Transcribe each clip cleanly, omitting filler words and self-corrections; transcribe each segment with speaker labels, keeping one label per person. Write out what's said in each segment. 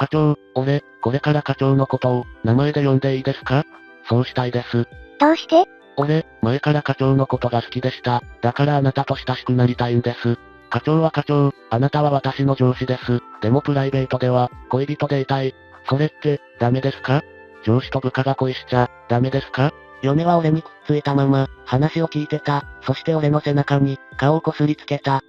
Speaker 1: 課長、俺、これから課長のことを、名前で呼んでいいですか？そうしたいです。
Speaker 2: どうして？
Speaker 1: 俺、前から課長のことが好きでした。だからあなたと親しくなりたいんです。課長は課長、あなたは私の上司です。でもプライベートでは、恋人でいたい。それって、ダメですか？上司と部下が恋しちゃ、ダメですか？
Speaker 3: 嫁は俺にくっついたまま、話を聞いてた。そして俺の背中に、顔をこすりつけた。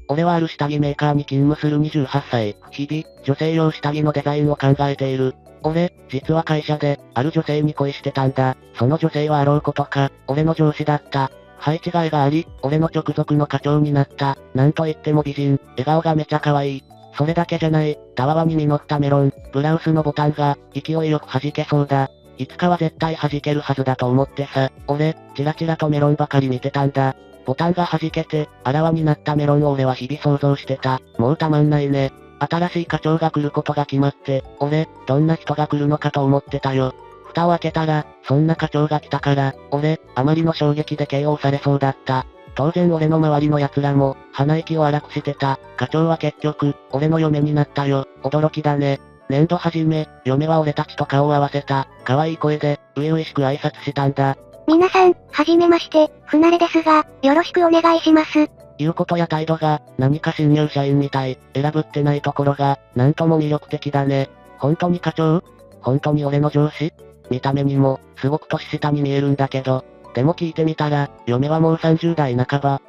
Speaker 3: 俺はある下着メーカーに勤務する28歳。日々、女性用下着のデザインを考えている。俺、実は会社で、ある女性に恋してたんだ。その女性はあろうことか、俺の上司だった。配置換えがあり、俺の直属の課長になった。なんといっても美人、笑顔がめちゃ可愛い。それだけじゃない、たわわに実ったメロン、ブラウスのボタンが、勢いよく弾けそうだ。いつかは絶対弾けるはずだと思ってさ、俺、チラチラとメロンばかり見てたんだ。ボタンが弾けて、あらわになったメロンを俺は日々想像してた。もうたまんないね。新しい課長が来ることが決まって、俺、どんな人が来るのかと思ってたよ。蓋を開けたら、そんな課長が来たから、俺、あまりの衝撃で KO されそうだった。当然俺の周りの奴らも、鼻息を荒くしてた。課長は結局、俺の嫁になったよ。驚きだね。年度初め、嫁は俺たちと顔を合わせた。可愛い声で、初々しく挨拶したんだ。
Speaker 2: 皆さん、はじめまして、不慣れですが、よろしくお願いします。
Speaker 3: 言うことや態度が、何か新入社員みたい、選ぶってないところが、なんとも魅力的だね。本当に課長？本当に俺の上司？見た目にも、すごく年下に見えるんだけど、でも聞いてみたら、嫁はもう30代半ば、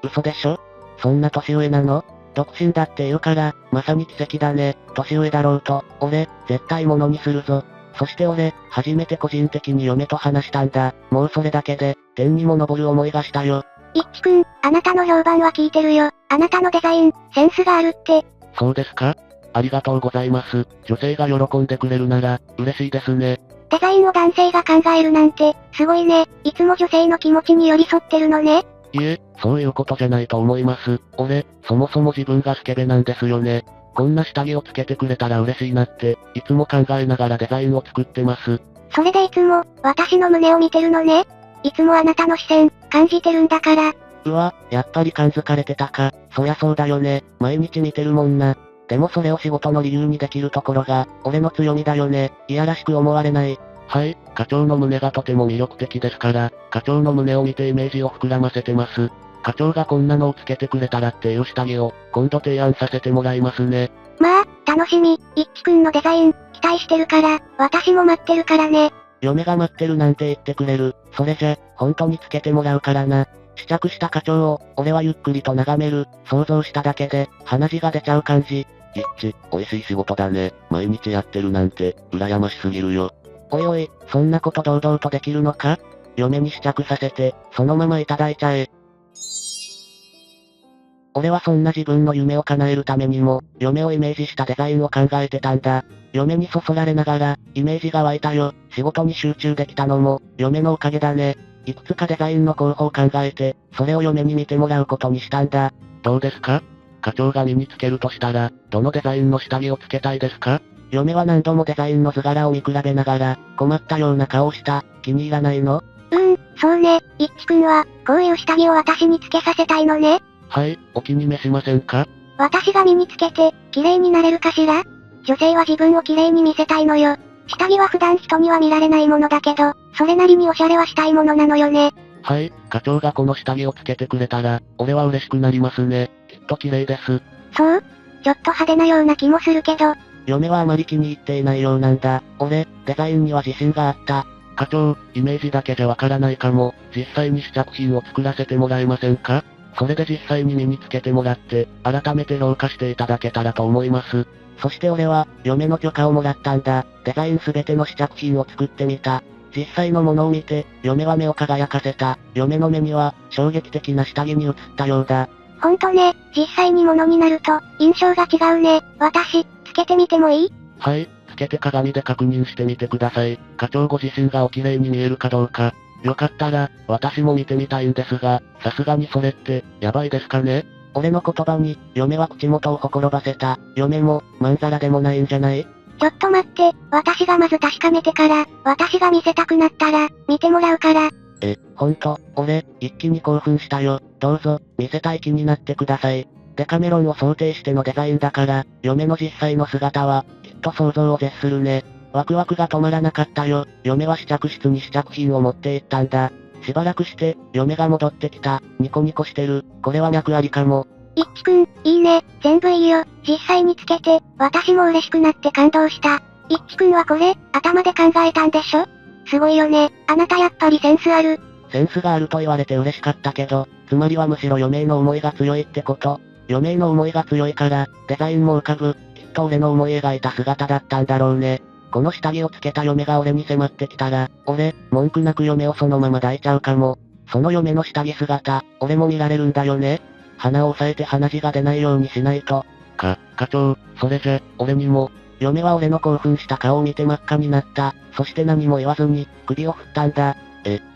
Speaker 3: 嘘でしょ？そんな年上なの？独身だって言うから、まさに奇跡だね。年上だろうと、俺、絶対物にするぞ。そして俺、初めて個人的に嫁と話したんだ。もうそれだけで、天にも昇る思いがしたよ。
Speaker 2: 一輝くん、あなたの評判は聞いてるよ。あなたのデザイン、センスがあるって。
Speaker 1: そうですか？ありがとうございます。女性が喜んでくれるなら、嬉しいですね。
Speaker 2: デザインを男性が考えるなんて、すごいね。いつも女性の気持ちに寄り添ってるのね。
Speaker 1: いえ、そういうことじゃないと思います。俺、そもそも自分がスケベなんですよね。こんな下着をつけてくれたら嬉しいなって、いつも考えながらデザインを作ってます。
Speaker 2: それでいつも、私の胸を見てるのね。いつもあなたの視線、感じてるんだから。
Speaker 3: うわ、やっぱり感づかれてたか。そりゃそうだよね。毎日見てるもんな。でもそれを仕事の理由にできるところが、俺の強みだよね。いやらしく思われない。
Speaker 1: はい、課長の胸がとても魅力的ですから、課長の胸を見てイメージを膨らませてます。課長がこんなのをつけてくれたらっていう下着を、今度提案させてもらいますね。
Speaker 2: まあ、楽しみ。一輝くんのデザイン、期待してるから、私も待ってるからね。
Speaker 3: 嫁が待ってるなんて言ってくれる。それじゃ、本当につけてもらうからな。試着した課長を、俺はゆっくりと眺める。想像しただけで、鼻血が出ちゃう感じ。
Speaker 1: 美味しい仕事だね。毎日やってるなんて、羨ましすぎるよ。
Speaker 3: おいおい、そんなこと堂々とできるのか？嫁に試着させて、そのままいただいちゃえ。俺はそんな自分の夢を叶えるためにも、嫁をイメージしたデザインを考えてたんだ。嫁にそそられながら、イメージが湧いたよ。仕事に集中できたのも、嫁のおかげだね。いくつかデザインの候補を考えて、それを嫁に見てもらうことにしたんだ。
Speaker 1: どうですか？課長が身につけるとしたら、どのデザインの下着をつけたいですか？
Speaker 3: 嫁は何度もデザインの図柄を見比べながら、困ったような顔をした。気に入らないの？
Speaker 2: そうね。一輝くんは、こういう下着を私につけさせたいのね。
Speaker 1: はい、お気に召しませんか？
Speaker 2: 私が身につけて、綺麗になれるかしら？女性は自分を綺麗に見せたいのよ。下着は普段人には見られないものだけど、それなりにおしゃれはしたいものなのよね。
Speaker 1: はい、課長がこの下着をつけてくれたら、俺は嬉しくなりますね。きっと綺麗です。
Speaker 2: そう？ちょっと派手なような気もするけど。
Speaker 3: 嫁はあまり気に入っていないようなんだ。俺、デザインには自信があった。
Speaker 1: 課長、イメージだけじゃわからないかも。実際に試着品を作らせてもらえませんか？それで実際に身につけてもらって、改めて評価していただけたらと思います。
Speaker 3: そして俺は、嫁の許可をもらったんだ。デザインすべての試着品を作ってみた。実際のものを見て、嫁は目を輝かせた。嫁の目には、衝撃的な下着に映ったようだ。
Speaker 2: ほんとね、実際にものになると、印象が違うね。私、つけてみてもいい？
Speaker 1: はい、つけて鏡で確認してみてください。課長ご自身がお綺麗に見えるかどうか。よかったら、私も見てみたいんですが、さすがにそれって、やばいですかね？
Speaker 3: 俺の言葉に、嫁は口元をほころばせた。嫁も、まんざらでもないんじゃない？
Speaker 2: ちょっと待って、私がまず確かめてから、私が見せたくなったら、見てもらうから。
Speaker 3: ほんと、俺、一気に興奮したよ。どうぞ、見せたい気になってください。デカメロンを想定してのデザインだから、嫁の実際の姿は、きっと想像を絶するね。ワクワクが止まらなかったよ。嫁は試着室に試着品を持って行ったんだ。しばらくして、嫁が戻ってきた。ニコニコしてる。これは脈ありかも。
Speaker 2: 一輝くん、いいね。全部いいよ。実際につけて、私も嬉しくなって感動した。一輝くんはこれ、頭で考えたんでしょ？すごいよね。あなたやっぱりセンスある。
Speaker 3: センスがあると言われて嬉しかったけど、つまりはむしろ嫁への思いが強いってこと。嫁への思いが強いから、デザインも浮かぶ。きっと俺の思い描いた姿だったんだろうね。この下着をつけた嫁が俺に迫ってきたら、俺、文句なく嫁をそのまま抱いちゃうかも。その嫁の下着姿、俺も見られるんだよね。鼻を押さえて鼻血が出ないようにしないと。
Speaker 1: 課長、それじゃ、俺にも。
Speaker 3: 嫁は俺の興奮した顔を見て真っ赤になった。そして何も言わずに、首を振ったんだ。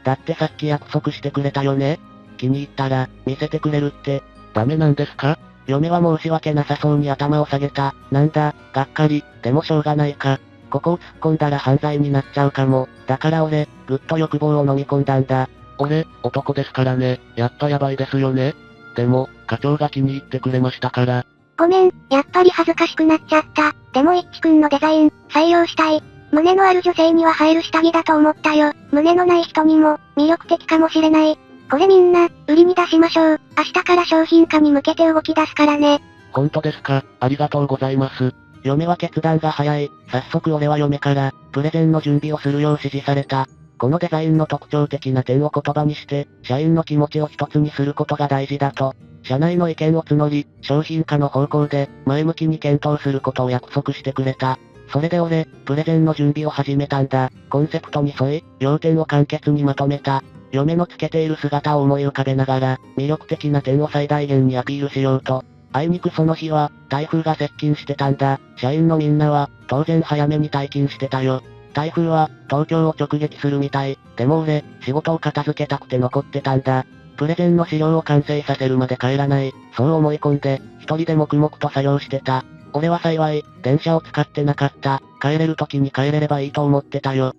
Speaker 3: だってさっき約束してくれたよね。気に入ったら、見せてくれるって。
Speaker 1: ダメなんですか？
Speaker 3: 嫁は申し訳なさそうに頭を下げた。なんだ、がっかり、でもしょうがないか。ここを突っ込んだら犯罪になっちゃうかも。だから俺、ぐっと欲望を飲み込んだんだ。
Speaker 1: 俺、男ですからね。やっぱやばいですよね。でも、課長が気に入ってくれましたから。
Speaker 2: ごめん、やっぱり恥ずかしくなっちゃった。でも一輝くんのデザイン、採用したい。胸のある女性には映える下着だと思ったよ。胸のない人にも、魅力的かもしれない。これみんな、売りに出しましょう。明日から商品化に向けて動き出すからね。
Speaker 1: 本当ですか？ありがとうございます。
Speaker 3: 嫁は決断が早い。早速俺は嫁から、プレゼンの準備をするよう指示された。このデザインの特徴的な点を言葉にして、社員の気持ちを一つにすることが大事だと。社内の意見を募り、商品化の方向で、前向きに検討することを約束してくれた。それで俺、プレゼンの準備を始めたんだ。コンセプトに沿い、要点を簡潔にまとめた。嫁のつけている姿を思い浮かべながら、魅力的な点を最大限にアピールしようと。あいにくその日は、台風が接近してたんだ。社員のみんなは、当然早めに退勤してたよ。台風は、東京を直撃するみたい。でも俺、仕事を片付けたくて残ってたんだ。プレゼンの資料を完成させるまで帰らない。そう思い込んで、一人で黙々と作業してた。俺は幸い、電車を使ってなかった。帰れる時に帰れればいいと思ってたよ。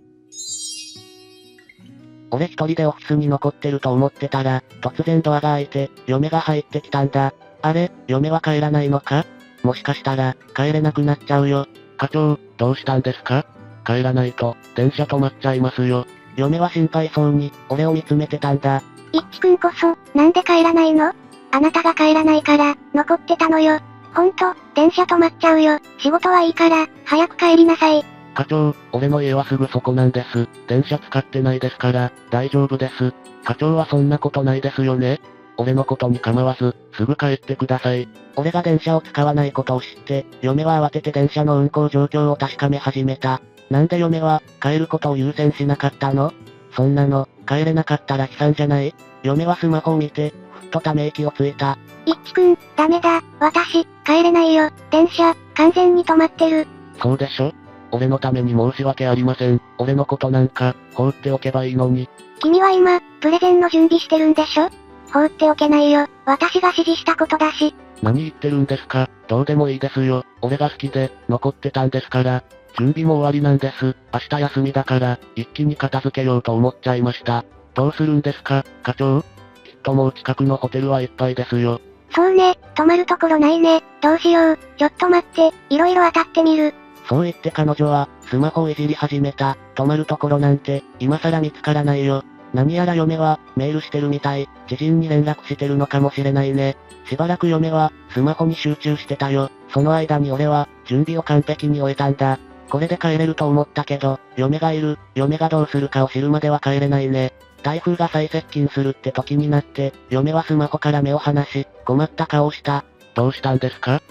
Speaker 3: 俺一人でオフィスに残ってると思ってたら、突然ドアが開いて、嫁が入ってきたんだ。あれ、嫁は帰らないのか？もしかしたら、帰れなくなっちゃうよ。
Speaker 1: 課長、どうしたんですか？帰らないと、電車止まっちゃいますよ。
Speaker 3: 嫁は心配そうに、俺を見つめてたんだ。
Speaker 2: 一輝くんこそ、なんで帰らないの？あなたが帰らないから、残ってたのよ。ほんと、電車止まっちゃうよ。仕事はいいから、早く帰りなさい。
Speaker 1: 課長、俺の家はすぐそこなんです。電車使ってないですから、大丈夫です。課長はそんなことないですよね。俺のことに構わず、すぐ帰ってください。
Speaker 3: 俺が電車を使わないことを知って、嫁は慌てて電車の運行状況を確かめ始めた。なんで嫁は、帰ることを優先しなかったの？そんなの、帰れなかったら悲惨じゃない？嫁はスマホを見て、ふっとため息をついた。
Speaker 2: 一輝くん、ダメだ。私、帰れないよ。電車、完全に止まってる。
Speaker 1: そうでしょ？俺のために申し訳ありません。俺のことなんか、放っておけばいいのに。
Speaker 2: 君は今、プレゼンの準備してるんでしょ？放っておけないよ。私が指示したことだし。
Speaker 1: 何言ってるんですか？どうでもいいですよ。俺が好きで、残ってたんですから。準備も終わりなんです。明日休みだから、一気に片付けようと思っちゃいました。どうするんですか、課長？きっともう近くのホテルはいっぱいですよ。
Speaker 2: そうね、泊まるところないね。どうしよう。ちょっと待って、いろいろ当たってみる。
Speaker 3: そう言って彼女は、スマホをいじり始めた。泊まるところなんて、今更見つからないよ。何やら嫁は、メールしてるみたい。知人に連絡してるのかもしれないね。しばらく嫁は、スマホに集中してたよ。その間に俺は、準備を完璧に終えたんだ。これで帰れると思ったけど、嫁がいる。嫁がどうするかを知るまでは帰れないね。台風が最接近するって時になって、嫁はスマホから目を離し、困った顔をした。
Speaker 1: どうしたんですか？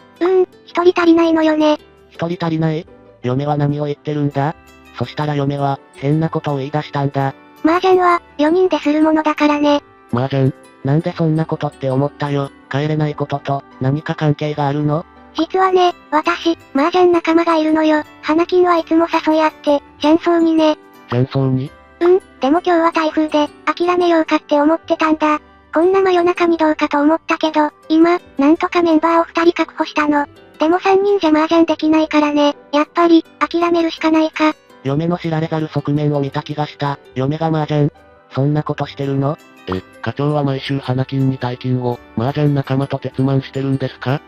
Speaker 2: 一人足りないのよね。
Speaker 3: 一人足りない？嫁は何を言ってるんだ？そしたら嫁は、変なことを言い出したんだ。
Speaker 2: 麻雀は、4人でするものだからね。
Speaker 1: 麻雀？
Speaker 3: なんでそんなことって思ったよ。帰れないことと、何か関係があるの？
Speaker 2: 実はね、私、麻雀仲間がいるのよ。花金はいつも誘い合って、チャンソーにね。
Speaker 1: チャンソーに？
Speaker 2: でも今日は台風で、諦めようかって思ってたんだ。こんな真夜中にどうかと思ったけど、今、なんとかメンバーを2人確保したの。でも3人じゃ麻雀できないからね。やっぱり、諦めるしかないか。
Speaker 3: 嫁の知られざる側面を見た気がした。嫁が麻雀。そんなことしてるの？
Speaker 1: 課長は毎週花金に大金を、麻雀仲間と鉄マンしてるんですか？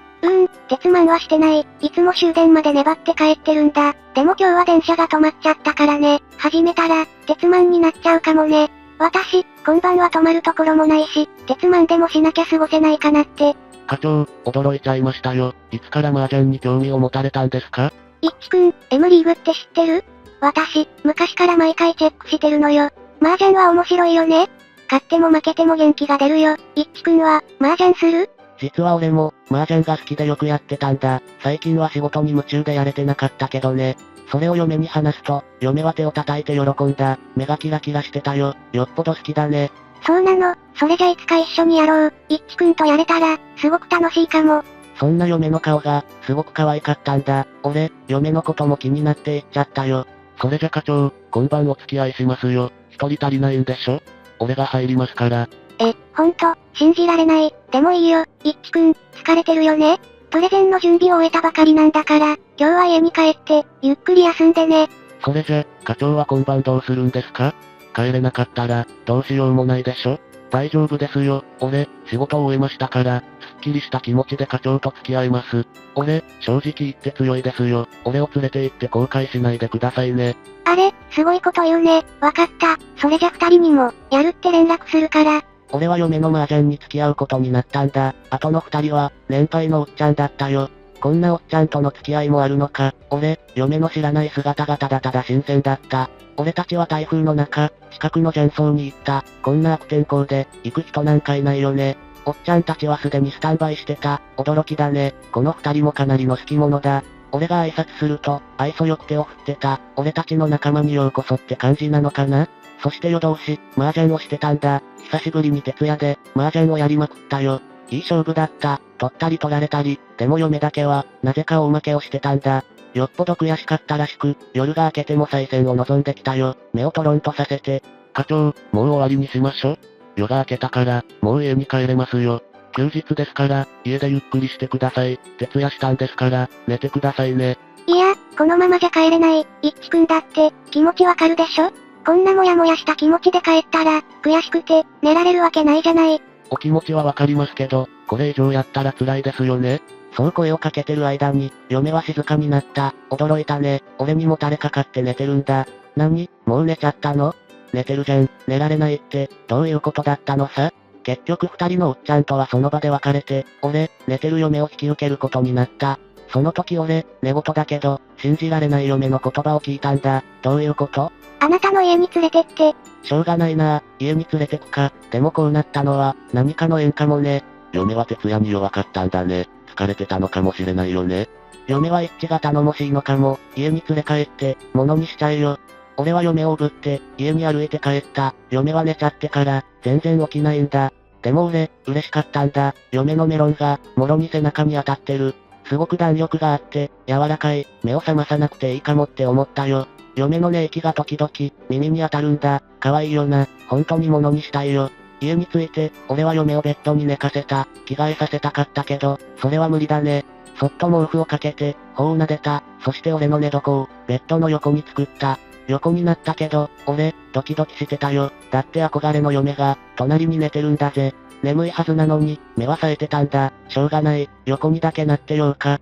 Speaker 2: 鉄マンはしてない。いつも終電まで粘って帰ってるんだ。でも今日は電車が止まっちゃったからね。始めたら、鉄マンになっちゃうかもね。私、今晩は泊まるところもないし、鉄マンでもしなきゃ過ごせないかなって。
Speaker 1: 課長、驚いちゃいましたよ。いつから麻雀に興味を持たれたんですか？
Speaker 2: いっちくん、M リーグって知ってる？私、昔から毎回チェックしてるのよ。麻雀は面白いよね。勝っても負けても元気が出るよ。いっちくんは、麻雀する？
Speaker 3: 実は俺も、麻雀が好きでよくやってたんだ。最近は仕事に夢中でやれてなかったけどね。それを嫁に話すと、嫁は手を叩いて喜んだ。目がキラキラしてたよ。よっぽど好きだね。
Speaker 2: そうなの。それじゃいつか一緒にやろう。いっちくんとやれたら、すごく楽しいかも。
Speaker 3: そんな嫁の顔が、すごく可愛かったんだ。俺、嫁のことも気になって言っちゃったよ。
Speaker 1: それじゃ課長、今晩お付き合いしますよ。一人足りないんでしょ？俺が入りますから。
Speaker 2: ほんと、信じられない。でもいいよ、いっちくん、疲れてるよね。プレゼンの準備を終えたばかりなんだから、今日は家に帰って、ゆっくり休んでね。
Speaker 1: それじゃ、課長は今晩どうするんですか？帰れなかったら、どうしようもないでしょ？大丈夫ですよ。俺、仕事を終えましたから、すっきりした気持ちで課長と付き合います。俺、正直言って強いですよ。俺を連れて行って後悔しないでくださいね。
Speaker 2: あれ、すごいこと言うね。わかった。それじゃ二人にも、やるって連絡するから。
Speaker 3: 俺は嫁の麻雀に付き合うことになったんだ。あとの二人は、年配のおっちゃんだったよ。こんなおっちゃんとの付き合いもあるのか。俺、嫁の知らない姿がただただ新鮮だった。俺たちは台風の中、近くの雀荘に行った。こんな悪天候で、行く人なんかいないよね。おっちゃんたちはすでにスタンバイしてた。驚きだね。この二人もかなりの好き者だ。俺が挨拶すると、愛想よく手を振ってた。俺たちの仲間にようこそって感じなのかな。そして夜通し、麻雀をしてたんだ。久しぶりに徹夜で、麻雀をやりまくったよ。いい勝負だった。取ったり取られたり、でも嫁だけは、なぜか大負けをしてたんだ。よっぽど悔しかったらしく、夜が明けても再戦を望んできたよ。目をトロンとさせて。
Speaker 1: 課長、もう終わりにしましょう。夜が明けたから、もう家に帰れますよ。休日ですから、家でゆっくりしてください。徹夜したんですから、寝てくださいね。
Speaker 2: いや、このままじゃ帰れない。いっちくんだって、気持ちわかるでしょ？こんなもやもやした気持ちで帰ったら、悔しくて、寝られるわけないじゃない。
Speaker 1: お気持ちはわかりますけど、これ以上やったら辛いですよね。
Speaker 3: そう声をかけてる間に、嫁は静かになった。驚いたね。俺にもたれかかって寝てるんだ。何？もう寝ちゃったの？寝てるじゃん。寝られないって、どういうことだったのさ？結局二人のおっちゃんとはその場で別れて、俺、寝てる嫁を引き受けることになった。その時俺、寝言だけど、信じられない嫁の言葉を聞いたんだ。どういうこと？
Speaker 2: あなたの家に連れてって。
Speaker 3: しょうがないな。家に連れてくか。でもこうなったのは、何かの縁かもね。
Speaker 1: 嫁は徹夜に弱かったんだね。疲れてたのかもしれないよね。
Speaker 3: 嫁は一致が頼もしいのかも。家に連れ帰って、物にしちゃえよ。俺は嫁をおぶって、家に歩いて帰った。嫁は寝ちゃってから、全然起きないんだ。でも俺、嬉しかったんだ。嫁のメロンが、もろに背中に当たってる。すごく弾力があって、柔らかい。目を覚まさなくていいかもって思ったよ。嫁の寝息が時々、耳に当たるんだ。可愛いよな。本当に物にしたいよ。家に着いて、俺は嫁をベッドに寝かせた。着替えさせたかったけど、それは無理だね。そっと毛布をかけて、頬を撫でた。そして俺の寝床を、ベッドの横に作った。横になったけど、俺、ドキドキしてたよ。だって憧れの嫁が、隣に寝てるんだぜ。眠いはずなのに、目は冴えてたんだ。しょうがない。横にだけなってようか。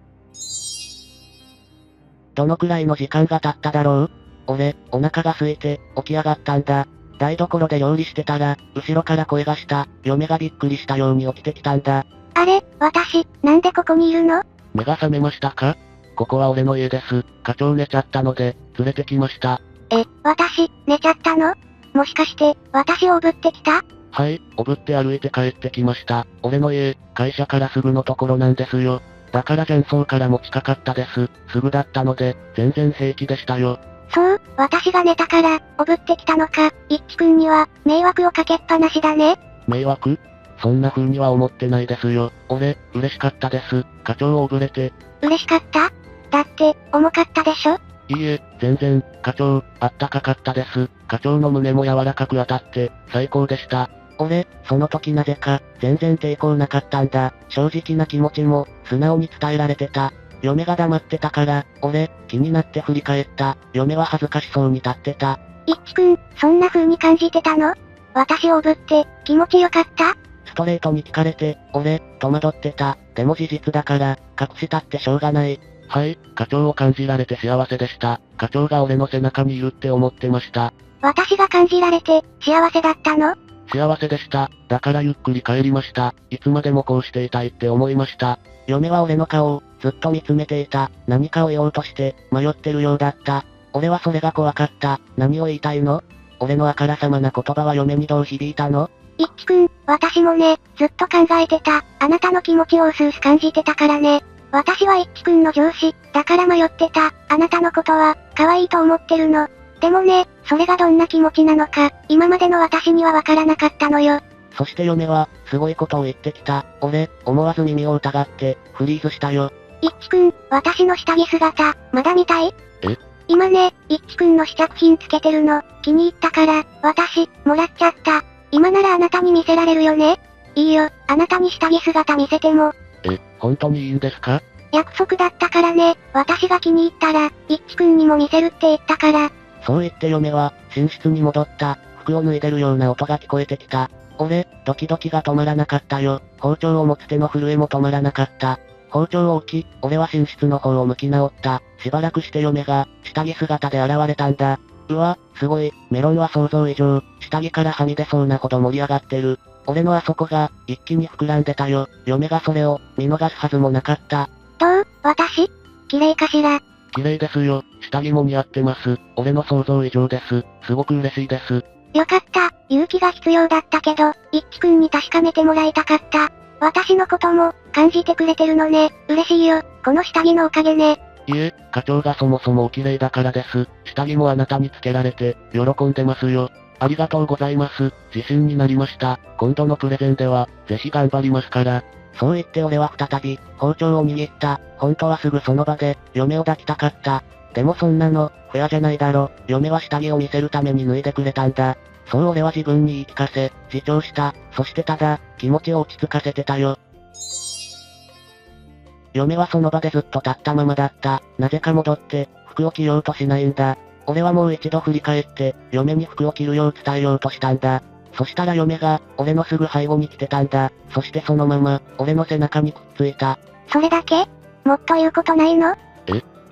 Speaker 3: どのくらいの時間が経っただろう？俺、お腹が空いて、起き上がったんだ。台所で料理してたら、後ろから声がした。嫁がびっくりしたように起きてきたんだ。
Speaker 2: あれ、私、なんでここにいるの？
Speaker 1: 目が覚めましたか？ここは俺の家です。課長寝ちゃったので、連れてきました。
Speaker 2: 私、寝ちゃったの？もしかして、私をおぶってきた？
Speaker 1: はい、おぶって歩いて帰ってきました。俺の家、会社からすぐのところなんですよ。だから雀荘からも近かったです。すぐだったので、全然平気でしたよ。
Speaker 2: そう、私が寝たから、おぶってきたのか。いっちくんには、迷惑をかけっぱなしだね。
Speaker 1: 迷惑？そんな風には思ってないですよ。俺、嬉しかったです。課長をおぶれて。
Speaker 2: 嬉しかった？だって、重かったでしょ？
Speaker 1: いいえ、全然、課長、あったかかったです。課長の胸も柔らかく当たって、最高でした。
Speaker 3: 俺、その時なぜか、全然抵抗なかったんだ。正直な気持ちも、素直に伝えられてた。嫁が黙ってたから、俺、気になって振り返った。嫁は恥ずかしそうに立ってた。
Speaker 2: いっちくん、そんな風に感じてたの？私をおぶって、気持ちよかった？
Speaker 3: ストレートに聞かれて、俺、戸惑ってた。でも事実だから、隠したってしょうがない。
Speaker 1: はい、課長を感じられて幸せでした。課長が俺の背中にいるって思ってました。
Speaker 2: 私が感じられて、幸せだったの？
Speaker 1: 幸せでした。だからゆっくり帰りました。いつまでもこうしていたいって思いました。
Speaker 3: 嫁は俺の顔を、ずっと見つめていた。何かを言おうとして、迷ってるようだった。俺はそれが怖かった。何を言いたいの？俺のあからさまな言葉は嫁にどう響いたの？
Speaker 2: 一輝くん、私もね、ずっと考えてた。あなたの気持ちを薄々感じてたからね。私は一輝くんの上司、だから迷ってた。あなたのことは、可愛いと思ってるの。でもね、それがどんな気持ちなのか、今までの私にはわからなかったのよ。
Speaker 3: そして嫁は、すごいことを言ってきた。俺、思わず耳を疑って、フリーズしたよ。
Speaker 2: 一輝くん、私の下着姿、まだ見たい？
Speaker 1: え？
Speaker 2: 今ね、一輝くんの試着品つけてるの、気に入ったから、私、もらっちゃった。今ならあなたに見せられるよね？いいよ、あなたに下着姿見せても。
Speaker 1: 本当にいいんですか？
Speaker 2: 約束だったからね、私が気に入ったら、一輝くんにも見せるって言ったから。
Speaker 3: そう言って嫁は、寝室に戻った。服を脱いでるような音が聞こえてきた。俺、ドキドキが止まらなかったよ。包丁を持つ手の震えも止まらなかった。包丁を置き、俺は寝室の方を向き直った。しばらくして嫁が、下着姿で現れたんだ。うわ、すごい、メロンは想像以上、下着からはみ出そうなほど盛り上がってる。俺のあそこが、一気に膨らんでたよ。嫁がそれを、見逃すはずもなかった。
Speaker 2: どう？私？綺麗かしら？
Speaker 1: 綺麗ですよ。下着も似合ってます。俺の想像以上です。すごく嬉しいです。
Speaker 2: よかった。勇気が必要だったけど、一輝くんに確かめてもらいたかった。私のことも、感じてくれてるのね。嬉しいよ。この下着のおかげね。
Speaker 1: いえ、課長がそもそもお綺麗だからです。下着もあなたにつけられて、喜んでますよ。ありがとうございます。自信になりました。今度のプレゼンでは、ぜひ頑張りますから。
Speaker 3: そう言って俺は再び、包丁を握った。本当はすぐその場で、嫁を抱きたかった。でもそんなの、フェアじゃないだろ。嫁は下着を見せるために脱いでくれたんだ。そう俺は自分に言い聞かせ、自重した。そしてただ、気持ちを落ち着かせてたよ。嫁はその場でずっと立ったままだった。なぜか戻って、服を着ようとしないんだ。俺はもう一度振り返って、嫁に服を着るよう伝えようとしたんだ。そしたら嫁が、俺のすぐ背後に来てたんだ。そしてそのまま、俺の背中にくっついた。
Speaker 2: それだけ？もっと言うことないの？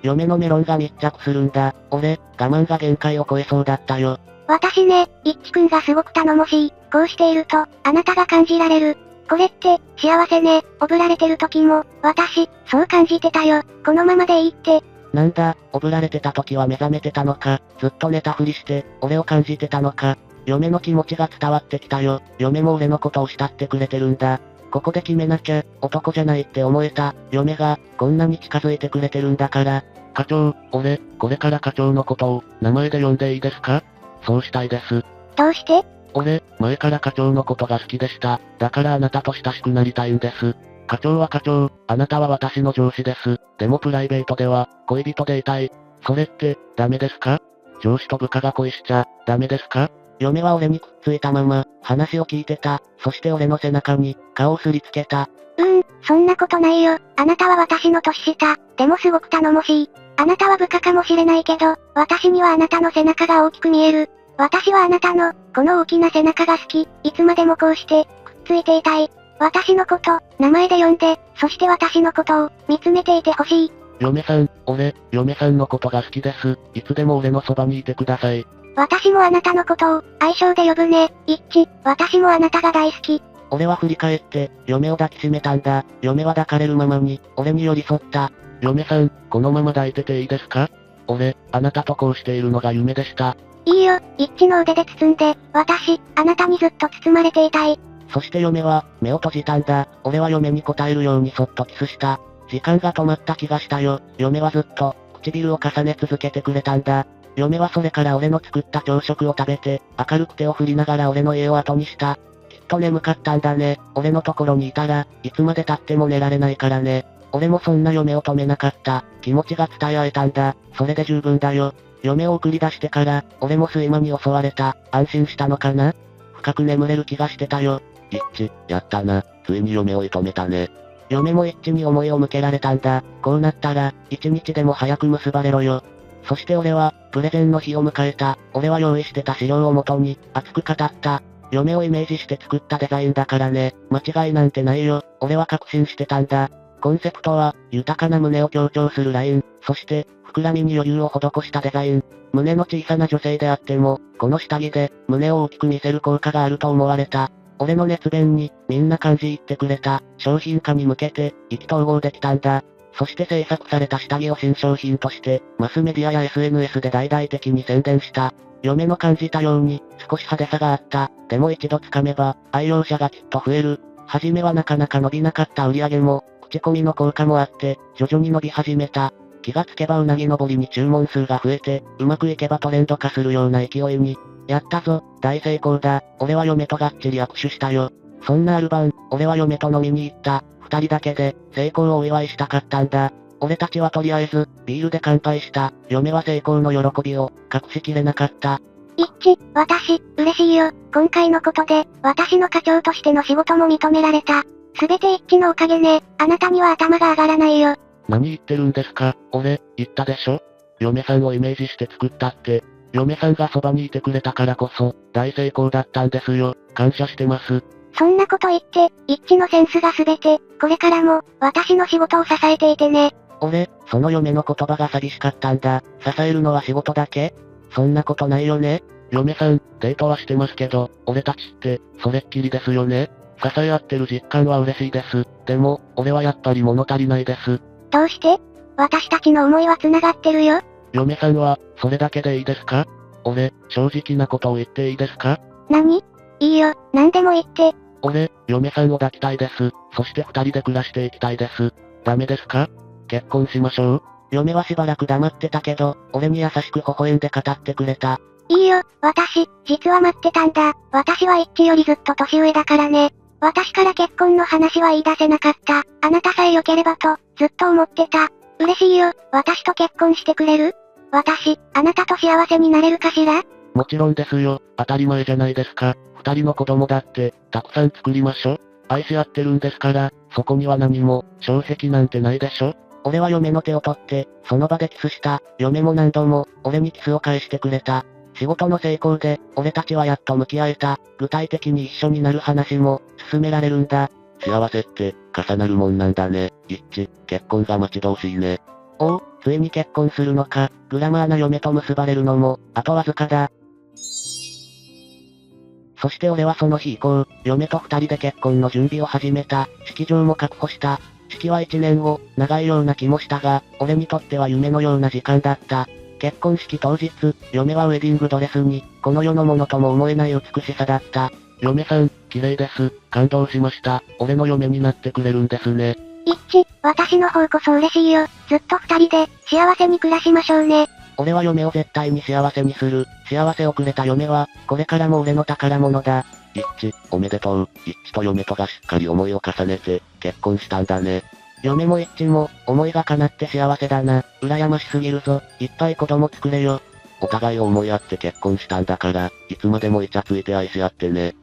Speaker 3: 嫁のメロンが密着するんだ。俺、我慢が限界を超えそうだったよ。
Speaker 2: 私ね、一輝くんがすごく頼もしい。こうしていると、あなたが感じられる。これって、幸せね。おぶられてる時も、私、そう感じてたよ。このままでいいって。
Speaker 3: なんだ、おぶられてた時は目覚めてたのか。ずっと寝たふりして、俺を感じてたのか。嫁の気持ちが伝わってきたよ。嫁も俺のことを慕ってくれてるんだ。ここで決めなきゃ、男じゃないって思えた。嫁が、こんなに近づいてくれてるんだから。
Speaker 1: 課長、俺、これから課長のことを、名前で呼んでいいですか？そうしたいです。
Speaker 2: どうして？
Speaker 1: 俺、前から課長のことが好きでした。だからあなたと親しくなりたいんです。課長は課長、あなたは私の上司です。でもプライベートでは、恋人でいたい。それって、ダメですか？上司と部下が恋しちゃ、ダメですか？
Speaker 3: 嫁は俺にくっついたまま、話を聞いてた。そして俺の背中に、顔をすりつけた。
Speaker 2: そんなことないよ。あなたは私の年下。でもすごく頼もしい。あなたは部下かもしれないけど、私にはあなたの背中が大きく見える。私はあなたの、この大きな背中が好き。いつまでもこうして、くっついていたい。私のこと、名前で呼んで、そして私のことを、見つめていてほしい。
Speaker 1: 嫁さん、俺、嫁さんのことが好きです。いつでも俺のそばにいてください。
Speaker 2: 私もあなたのことを、愛称で呼ぶね。一致、私もあなたが大好き。
Speaker 3: 俺は振り返って、嫁を抱きしめたんだ。嫁は抱かれるままに、俺に寄り添った。
Speaker 1: 嫁さん、このまま抱いてていいですか？俺、あなたとこうしているのが夢でした。
Speaker 2: いいよ、一致の腕で包んで、私、あなたにずっと包まれていたい。
Speaker 3: そして嫁は、目を閉じたんだ。俺は嫁に答えるようにそっとキスした。時間が止まった気がしたよ。嫁はずっと、唇を重ね続けてくれたんだ。嫁はそれから俺の作った朝食を食べて、明るく手を振りながら俺の家を後にした。きっと眠かったんだね。俺のところにいたら、いつまで経っても寝られないからね。俺もそんな嫁を止めなかった。気持ちが伝え合えたんだ。それで十分だよ。嫁を送り出してから、俺も睡魔に襲われた。安心したのかな？深く眠れる気がしてたよ。
Speaker 1: 一致、やったな。ついに嫁を射止めたね。
Speaker 3: 嫁も一致に思いを向けられたんだ。こうなったら、一日でも早く結ばれろよ。そして俺は、プレゼンの日を迎えた。俺は用意してた資料をもとに、熱く語った。嫁をイメージして作ったデザインだからね。間違いなんてないよ。俺は確信してたんだ。コンセプトは、豊かな胸を強調するライン、そして、膨らみに余裕を施したデザイン。胸の小さな女性であっても、この下着で、胸を大きく見せる効果があると思われた。俺の熱弁に、みんな感じ入ってくれた。商品化に向けて、意気投合できたんだ。そして制作された下着を新商品として、マスメディアや SNS で大々的に宣伝した。嫁の感じたように、少し派手さがあった。でも一度掴めば、愛用者がきっと増える。初めはなかなか伸びなかった売り上げも、口コミの効果もあって、徐々に伸び始めた。気がつけばうなぎ登りに注文数が増えて、うまくいけばトレンド化するような勢いに。やったぞ、大成功だ。俺は嫁とがっちり握手したよ。そんなある晩、俺は嫁と飲みに行った。二人だけで、成功をお祝いしたかったんだ。俺たちはとりあえず、ビールで乾杯した。嫁は成功の喜びを、隠しきれなかった。
Speaker 2: 一致、私、嬉しいよ。今回のことで、私の課長としての仕事も認められた。すべて一致のおかげね。あなたには頭が上がらないよ。
Speaker 1: 何言ってるんですか？俺、言ったでしょ？嫁さんをイメージして作ったって。嫁さんがそばにいてくれたからこそ、大成功だったんですよ。感謝してます。
Speaker 2: そんなこと言って、一致のセンスがすべて、これからも、私の仕事を支えていてね。
Speaker 3: 俺、その嫁の言葉が寂しかったんだ。支えるのは仕事だけ？そんなことないよね？
Speaker 1: 嫁さん、デートはしてますけど、俺たちって、それっきりですよね。支え合ってる実感は嬉しいです。でも、俺はやっぱり物足りないです。
Speaker 2: どうして？私たちの思いは繋がってるよ。
Speaker 1: 嫁さんは、それだけでいいですか？俺、正直なことを言っていいですか？
Speaker 2: 何？いいよ、何でも言って。
Speaker 1: 俺、嫁さんを抱きたいです。そして二人で暮らしていきたいです。ダメですか？結婚しましょう。
Speaker 3: 嫁はしばらく黙ってたけど、俺に優しく微笑んで語ってくれた。
Speaker 2: いいよ、私、実は待ってたんだ。私は一致よりずっと年上だからね。私から結婚の話は言い出せなかった。あなたさえ良ければと、ずっと思ってた。嬉しいよ、私と結婚してくれる？私、あなたと幸せになれるかしら？
Speaker 1: もちろんですよ。当たり前じゃないですか。二人の子供だって、たくさん作りましょ。愛し合ってるんですから、そこには何も、障壁なんてないでしょ。
Speaker 3: 俺は嫁の手を取って、その場でキスした。嫁も何度も、俺にキスを返してくれた。仕事の成功で、俺たちはやっと向き合えた。具体的に一緒になる話も、進められるんだ。
Speaker 1: 幸せって、重なるもんなんだね。一致、結婚が待ち遠しいね。
Speaker 3: おう、ついに結婚するのか。グラマーな嫁と結ばれるのも、あとわずかだ。そして俺はその日以降、嫁と二人で結婚の準備を始めた。式場も確保した。式は1年後、長いような気もしたが、俺にとっては夢のような時間だった。結婚式当日、嫁はウェディングドレスに、この世のものとも思えない美しさだった。
Speaker 1: 嫁さん、綺麗です。感動しました。俺の嫁になってくれるんですね。
Speaker 2: 一致、私の方こそ嬉しいよ。ずっと二人で、幸せに暮らしましょうね。
Speaker 3: 俺は嫁を絶対に幸せにする。幸せをくれた嫁は、これからも俺の宝物だ。
Speaker 1: 一致、おめでとう。一致と嫁とがしっかり思いを重ねて、結婚したんだね。
Speaker 3: 嫁も一致も、思いが叶って幸せだな。羨ましすぎるぞ。いっぱい子供作れよ。
Speaker 1: お互いを思い合って結婚したんだから、いつまでもイチャついて愛し合ってね。